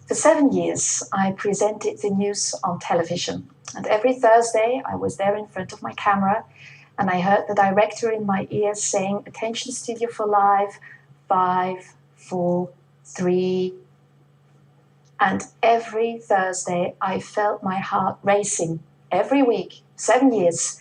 For 7 years, I presented the news on television. And every Thursday, I was there in front of my camera, and I heard the director in my ear saying, "Attention studio for live, 5, 4, 3." And every Thursday, I felt my heart racing. Every week, 7 years.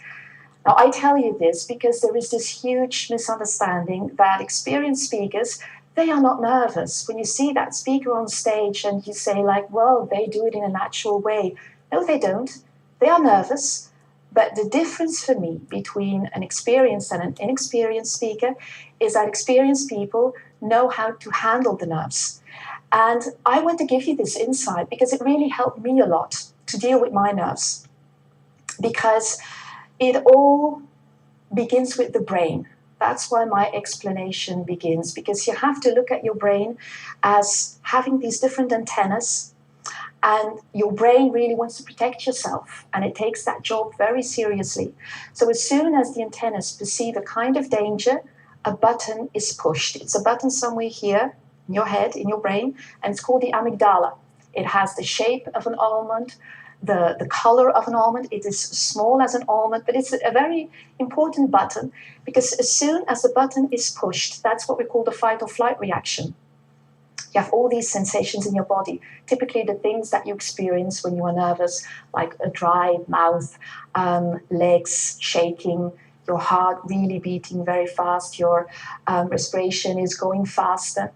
Now, I tell you this because there is this huge misunderstanding that experienced speakers, they are not nervous. When you see that speaker on stage and you say like, well, they do it in a natural way. No, they don't. They are nervous. But the difference for me between an experienced and an inexperienced speaker is that experienced people know how to handle the nerves. And I want to give you this insight because it really helped me a lot to deal with my nerves. Because it all begins with the brain. That's why my explanation begins, because you have to look at your brain as having these different antennas, and your brain really wants to protect yourself, and it takes that job very seriously. So as soon as the antennas perceive a kind of danger, a button is pushed. It's a button somewhere here in your head, in your brain, and it's called the amygdala. It has the shape of an almond, the color of an almond. It is small as an almond, but it's a very important button, because as soon as the button is pushed, that's what we call the fight or flight reaction. You have all these sensations in your body, typically the things that you experience when you are nervous, like a dry mouth, legs shaking, your heart really beating very fast, your respiration is going faster.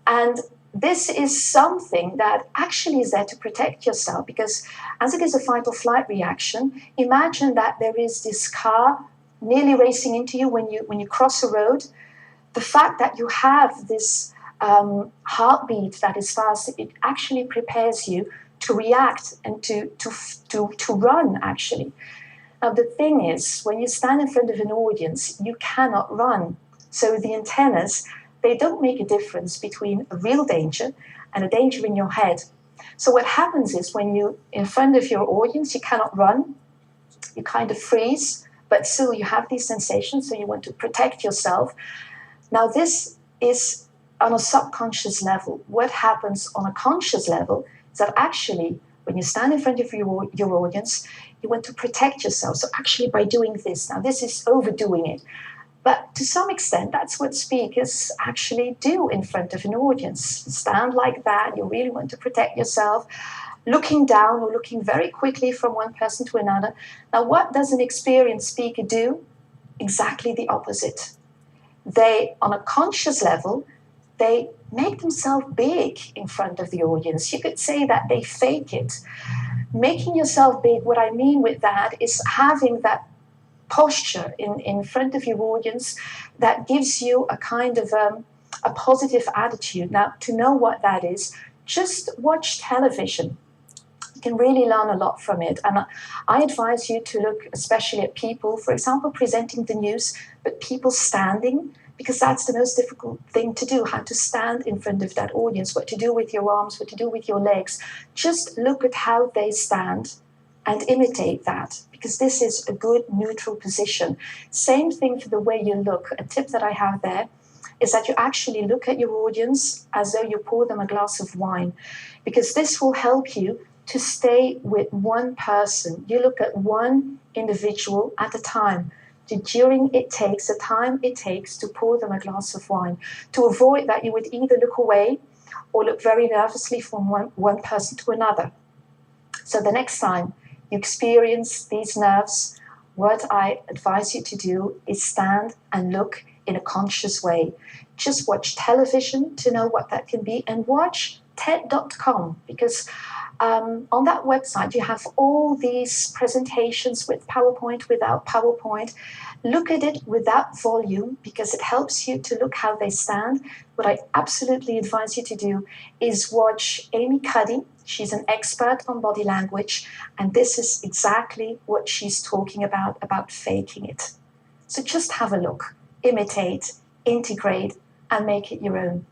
And this is something that actually is there to protect yourself, because as it is a fight or flight reaction, imagine that there is this car nearly racing into you when you cross a road. The fact that you have this heartbeat that is fast, it actually prepares you to react and to run, actually. Now, the thing is, when you stand in front of an audience, you cannot run. So the antennas, they don't make a difference between a real danger and a danger in your head. So what happens is when you're in front of your audience, you cannot run, you kind of freeze, but still you have these sensations, so you want to protect yourself. Now this is on a subconscious level. What happens on a conscious level is that actually when you stand in front of your audience, you want to protect yourself. So actually by doing this, now this is overdoing it. But to some extent, that's what speakers actually do in front of an audience. Stand like that, you really want to protect yourself, looking down or looking very quickly from one person to another. Now, what does an experienced speaker do? Exactly the opposite. They, on a conscious level, they make themselves big in front of the audience. You could say that they fake it. Making yourself big, what I mean with that is having that posture in front of your audience that gives you a kind of a positive attitude. Now, to know what that is, just watch television. You can really learn a lot from it. And I advise you to look especially at people, for example, presenting the news, but people standing, because that's the most difficult thing to do, how to stand in front of that audience, what to do with your arms, what to do with your legs. Just look at how they stand and imitate that, because this is a good neutral position. Same thing for the way you look. A tip that I have there is that you actually look at your audience as though you pour them a glass of wine, because this will help you to stay with one person. You look at one individual at a time. The time it takes to pour them a glass of wine, to avoid that you would either look away or look very nervously from one person to another. So the next time you experience these nerves, what I advise you to do is stand and look in a conscious way. Just watch television to know what that can be, and watch TED.com, because on that website you have all these presentations with PowerPoint, without PowerPoint. Look at it without volume, because it helps you to look how they stand. What I absolutely advise you to do is watch Amy Cuddy. She's an expert on body language, and this is exactly what she's talking about faking it. So just have a look, imitate, integrate, and make it your own.